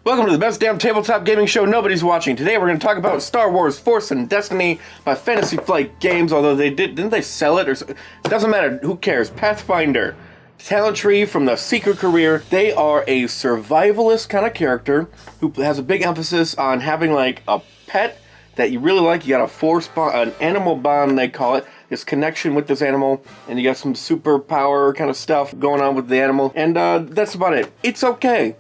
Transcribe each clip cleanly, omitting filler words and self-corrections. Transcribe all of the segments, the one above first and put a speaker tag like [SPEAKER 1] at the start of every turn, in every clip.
[SPEAKER 1] Welcome to the best damn tabletop gaming show nobody's watching. Today we're going to talk about Star Wars Force and Destiny by Fantasy Flight Games, although didn't they sell it? It doesn't matter, who cares. Pathfinder Talent Tree from the Seeker career. They are a survivalist kind of character who has a big emphasis on having like a pet that you really like. You got a force bond, an animal bond they call it, this connection with this animal, and you got some superpower kind of stuff going on with the animal, and that's about it. It's okay.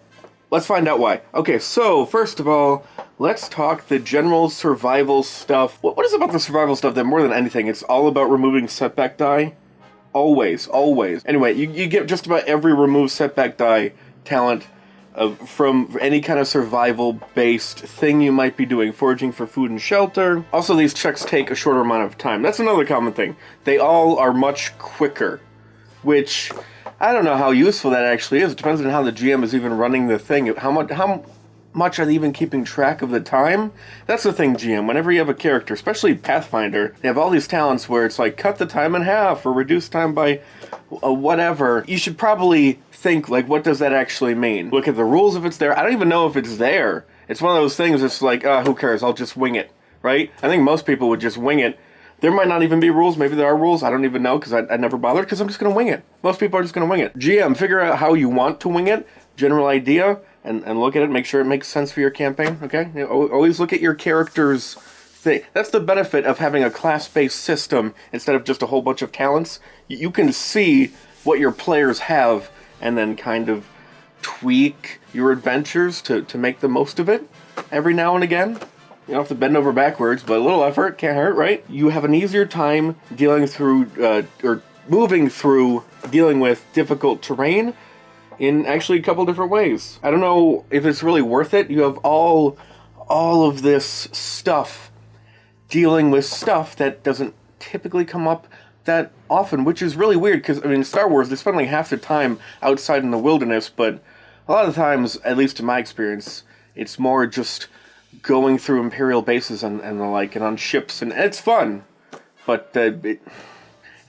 [SPEAKER 1] Let's find out why. Okay, so first of all, let's talk the general survival stuff. What is about the survival stuff that more than anything, it's all about removing setback die? Always, always. Anyway, you get just about every remove setback die talent from any kind of survival-based thing you might be doing, foraging for food and shelter. Also, these checks take a shorter amount of time. That's another common thing. They all are much quicker, which I don't know how useful that actually is. It depends on how the GM is even running the thing. How much are they even keeping track of the time? That's the thing, GM. Whenever you have a character, especially Pathfinder, they have all these talents where it's like cut the time in half or reduce time by whatever. You should probably think, like, what does that actually mean? Look at the rules if it's there. I don't even know if it's there. It's one of those things that's like, who cares? I'll just wing it, right? I think most people would just wing it. There might not even be rules. Maybe there are rules. I don't even know because I never bothered because I'm just going to wing it. Most people are just going to wing it. GM, figure out how you want to wing it, general idea, and look at it. Make sure it makes sense for your campaign, okay? You know, always look at your character's thing. That's the benefit of having a class-based system instead of just a whole bunch of talents. You can see what your players have and then kind of tweak your adventures to make the most of it every now and again. You don't have to bend over backwards, but a little effort can't hurt, right? You have an easier time dealing through, or moving through, dealing with difficult terrain in actually a couple different ways. I don't know if it's really worth it. You have all of this stuff dealing with stuff that doesn't typically come up that often, which is really weird because, I mean, Star Wars, they spend like half the time outside in the wilderness, but a lot of the times, at least in my experience, it's more just going through Imperial bases and the like, and on ships, and it's fun, but it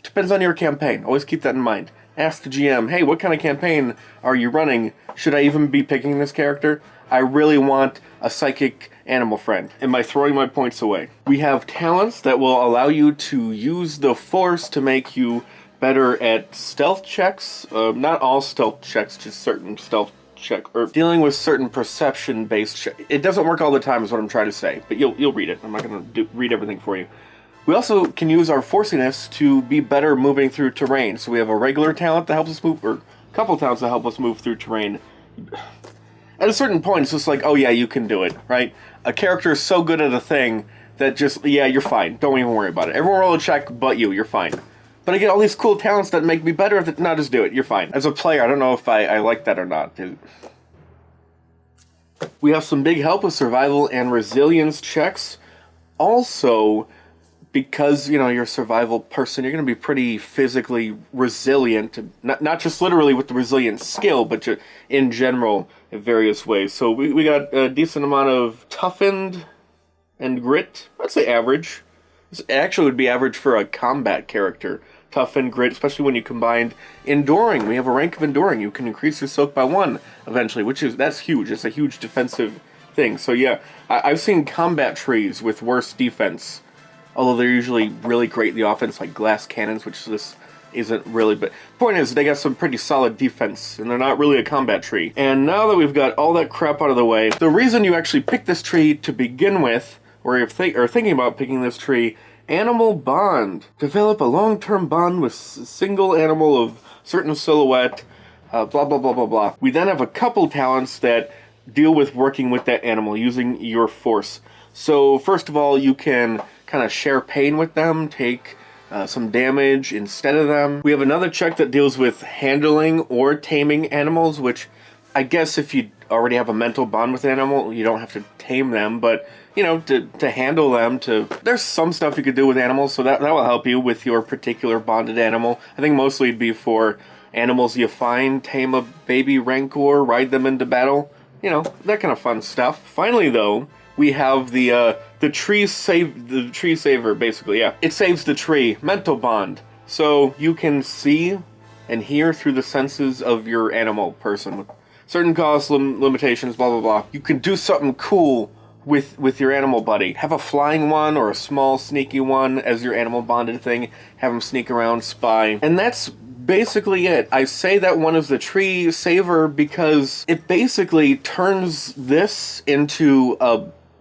[SPEAKER 1] depends on your campaign. Always keep that in mind. Ask the GM, hey, what kind of campaign are you running? Should I even be picking this character? I really want a psychic animal friend. Am I throwing my points away? We have talents that will allow you to use the Force to make you better at stealth checks. Not all stealth checks, just certain stealth check, or dealing with certain perception-based check. It doesn't work all the time is what I'm trying to say, but you'll read it. I'm not going to read everything for you. We also can use our forciness to be better moving through terrain. So we have a regular talent that helps us move, or a couple talents that help us move through terrain. At a certain point, it's just like, oh yeah, you can do it, right? A character is so good at a thing that just, yeah, you're fine. Don't even worry about it. Everyone roll a check but you're fine. But I get all these cool talents that make me better at it. No, just do it. You're fine. As a player, I don't know if I like that or not. We have some big help with survival and resilience checks. Also, because, you know, you're a survival person, you're going to be pretty physically resilient. Not just literally with the resilience skill, but in general in various ways. So we got a decent amount of toughened and grit. I'd say average. This actually would be average for a combat character. Tough and grit, especially when you combined enduring. We have a rank of enduring. You can increase your soak by 1 eventually, that's huge. It's a huge defensive thing. So yeah, I've seen combat trees with worse defense, although they're usually really great in the offense, like glass cannons, which this isn't really. But point is, they got some pretty solid defense, and they're not really a combat tree. And now that we've got all that crap out of the way, the reason you actually pick this tree to begin with, or you're thinking about picking this tree, animal bond. Develop a long-term bond with a single animal of certain silhouette, blah, blah, blah, blah, blah. We then have a couple talents that deal with working with that animal, using your force. So, first of all, you can kind of share pain with them, take some damage instead of them. We have another check that deals with handling or taming animals, which I guess if you already have a mental bond with an animal, you don't have to tame them, but you know, to handle them, there's some stuff you could do with animals, so that will help you with your particular bonded animal. I think mostly it'd be for animals you find, tame a baby rancor, ride them into battle, you know, that kind of fun stuff. Finally, though, we have the tree saver, basically, yeah. It saves the tree, mental bond, so you can see and hear through the senses of your animal person. certain cost limitations, blah, blah, blah. You can do something cool with your animal buddy. Have a flying one or a small sneaky one as your animal bonded thing. Have them sneak around, spy. And that's basically it. I say that one is the tree saver because it basically turns this into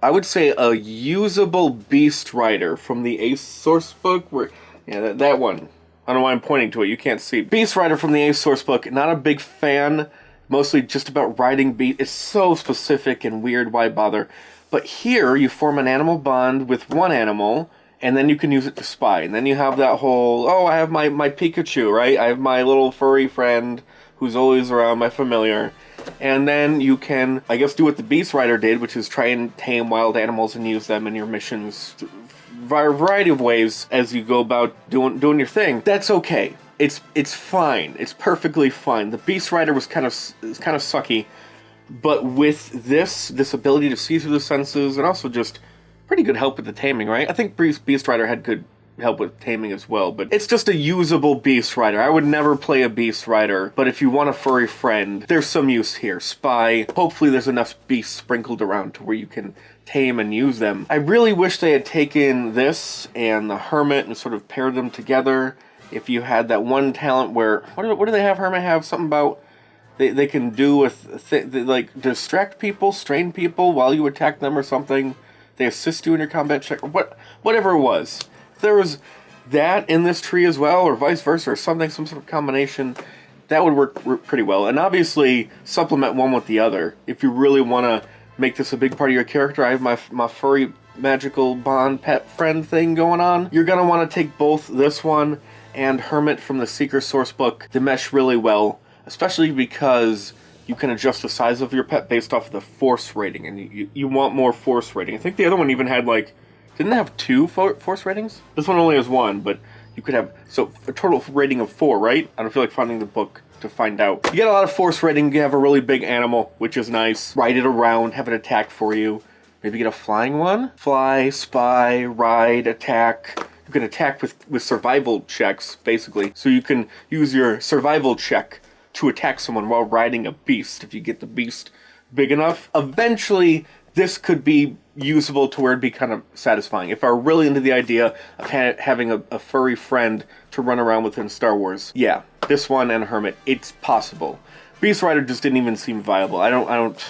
[SPEAKER 1] I would say a usable beast rider from the Ace source book. Where, yeah, that one. I don't know why I'm pointing to it. You can't see. Beast rider from the Ace source book. Not a big fan. Mostly just about riding beast. It's so specific and weird. Why bother? But here, you form an animal bond with one animal, and then you can use it to spy. And then you have that whole, oh, I have my Pikachu, right? I have my little furry friend who's always around, my familiar. And then you can, I guess, do what the Beast Rider did, which is try and tame wild animals and use them in your missions. A variety of ways as you go about doing your thing. That's okay. It's fine. It's perfectly fine. The Beast Rider was kind of sucky. But with this ability to see through the senses, and also just pretty good help with the taming, right? I think Beast Rider had good help with taming as well, but it's just a usable Beast Rider. I would never play a Beast Rider, but if you want a furry friend, there's some use here. Spy. Hopefully there's enough beasts sprinkled around to where you can tame and use them. I really wish they had taken this and the Hermit and sort of paired them together. If you had that one talent where, what do they have Hermit have? Something about they can do with, like, distract people, strain people while you attack them or something. They assist you in your combat check, or whatever it was. If there was that in this tree as well, or vice versa, or something, some sort of combination, that would work pretty well. And obviously, supplement one with the other. If you really want to make this a big part of your character, I have my furry magical bond pet friend thing going on. You're going to want to take both this one and Hermit from the Seeker sourcebook to mesh really well. Especially because you can adjust the size of your pet based off of the force rating, and you want more force rating. I think the other one even had, like, didn't it have 2 force ratings? This one only has 1, but you could have, so a total rating of 4, right? I don't feel like finding the book to find out. You get a lot of force rating, you have a really big animal, which is nice. Ride it around, have it attack for you. Maybe get a flying one? Fly, spy, ride, attack. You can attack with survival checks, basically. So you can use your survival check to attack someone while riding a beast, if you get the beast big enough. Eventually, this could be usable to where it'd be kind of satisfying. If I were really into the idea of having a furry friend to run around with in Star Wars, yeah, this one and Hermit, it's possible. Beast Rider just didn't even seem viable.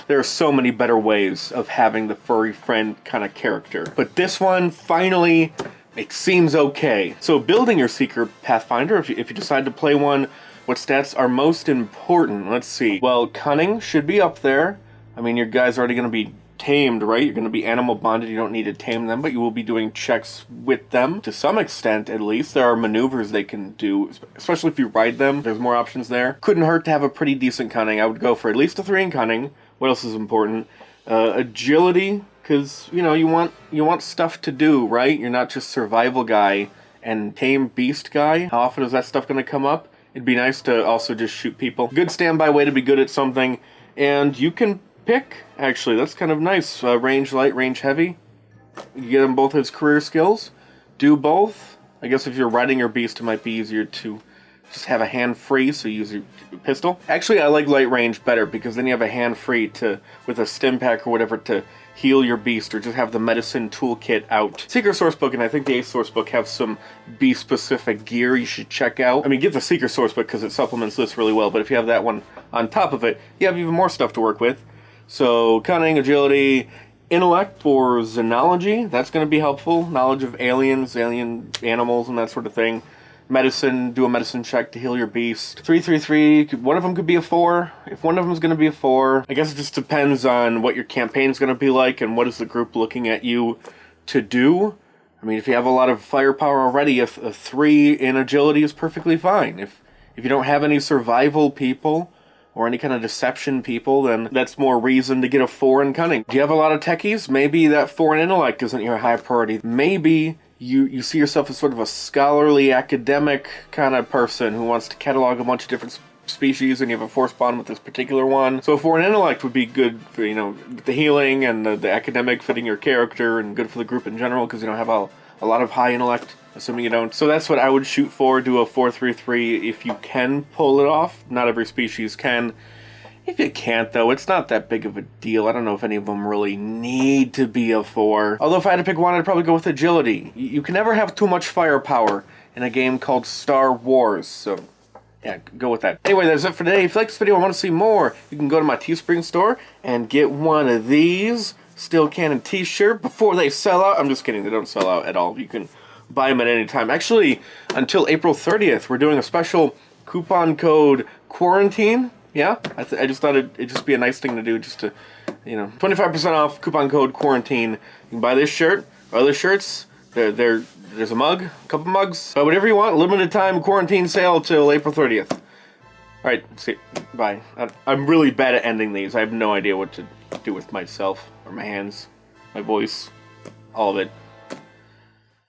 [SPEAKER 1] There are so many better ways of having the furry friend kind of character. But this one, finally, it seems okay. So building your Seeker Pathfinder, if you decide to play one, what stats are most important? Let's see. Well, cunning should be up there. I mean, your guys are already going to be tamed, right? You're going to be animal bonded. You don't need to tame them, but you will be doing checks with them to some extent, at least. There are maneuvers they can do, especially if you ride them. There's more options there. Couldn't hurt to have a pretty decent cunning. I would go for at least a 3 in cunning. What else is important? Agility, because, you know, you want stuff to do, right? You're not just survival guy and tame beast guy. How often is that stuff going to come up? It'd be nice to also just shoot people. Good standby way to be good at something. And you can pick, actually, that's kind of nice. Range light, range heavy. You get them both as career skills. Do both. I guess if you're riding your beast, it might be easier to just have a hand free, so use your pistol. Actually, I like light range better, because then you have a hand free to, with a stim pack or whatever, to heal your beast, or just have the medicine toolkit out. Seeker Sourcebook and I think the Ace Sourcebook have some beast-specific gear you should check out. I mean, get the Seeker Sourcebook because it supplements this really well, but if you have that one on top of it, you have even more stuff to work with. So, cunning, agility, intellect for xenology, that's going to be helpful. Knowledge of aliens, alien animals, and that sort of thing. Medicine, do a medicine check to heal your beast. 3, one of them could be a 4. If one of them is going to be a 4, I guess it just depends on what your campaign is going to be like and what is the group looking at you to do. I mean, if you have a lot of firepower already, a 3 in agility is perfectly fine. If you don't have any survival people or any kind of deception people, then that's more reason to get a 4 in cunning. Do you have a lot of techies? Maybe that 4 in intellect isn't your high priority. Maybe you see yourself as sort of a scholarly, academic kind of person who wants to catalog a bunch of different species, and you have a force bond with this particular one. So 4 in intellect would be good for, you know, the healing and the academic fitting your character, and good for the group in general because you don't have a lot of high intellect, assuming you don't. So that's what I would shoot for. Do a 4-3-3 if you can pull it off. Not every species can. If you can't, though, it's not that big of a deal. I don't know if any of them really need to be a 4. Although if I had to pick one, I'd probably go with agility. You can never have too much firepower in a game called Star Wars, so yeah, go with that. Anyway, that's it for today. If you like this video and want to see more, you can go to my Teespring store and get one of these Steel Cannon t-shirt before they sell out. I'm just kidding, they don't sell out at all. You can buy them at any time. Actually, until April 30th, we're doing a special coupon code quarantine. Yeah, I just thought it'd just be a nice thing to do, just to, 25% off, coupon code quarantine. You can buy this shirt, other shirts. There's a mug, a couple mugs, whatever you want. Limited time quarantine sale till April 30th. All right, see, bye. I'm really bad at ending these. I have no idea what to do with myself or my hands, my voice, all of it.